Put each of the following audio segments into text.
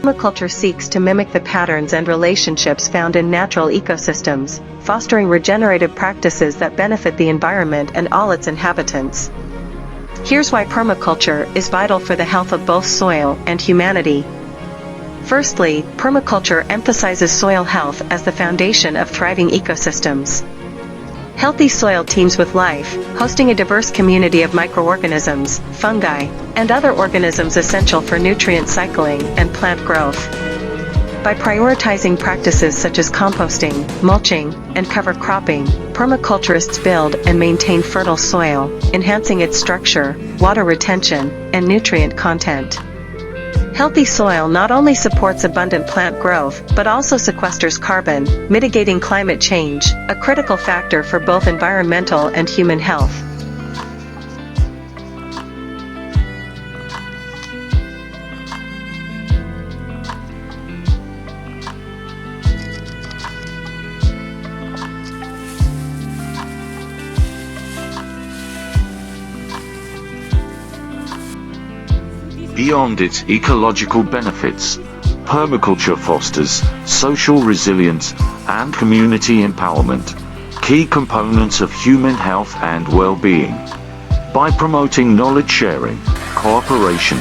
permaculture seeks to mimic the patterns and relationships found in natural ecosystems, fostering regenerative practices that benefit the environment and all its inhabitants. Here's why permaculture is vital for the health of both soil and humanity. Firstly, permaculture emphasizes soil health as the foundation of thriving ecosystems. Healthy soil teems with life, hosting a diverse community of microorganisms, fungi, and other organisms essential for nutrient cycling and plant growth. By prioritizing practices such as composting, mulching, and cover cropping, permaculturists build and maintain fertile soil, enhancing its structure, water retention, and nutrient content. Healthy soil not only supports abundant plant growth, but also sequesters carbon, mitigating climate change, a critical factor for both environmental and human health. Beyond its ecological benefits, permaculture fosters social resilience and community empowerment, key components of human health and well-being. By promoting knowledge sharing, cooperation,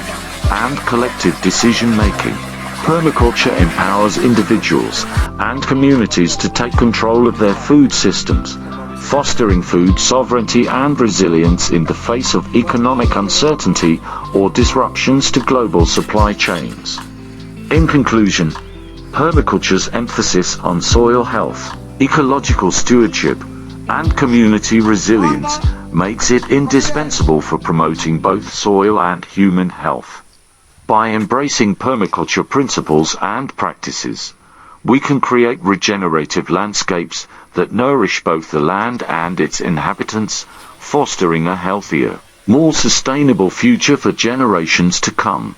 and collective decision-making, permaculture empowers individuals and communities to take control of their food systems, fostering food sovereignty and resilience in the face of economic uncertainty or disruptions to global supply chains. In conclusion, permaculture's emphasis on soil health, ecological stewardship, and community resilience makes it indispensable for promoting both soil and human health. By embracing permaculture principles and practices, we can create regenerative landscapes that nourish both the land and its inhabitants, fostering a healthier, more sustainable future for generations to come.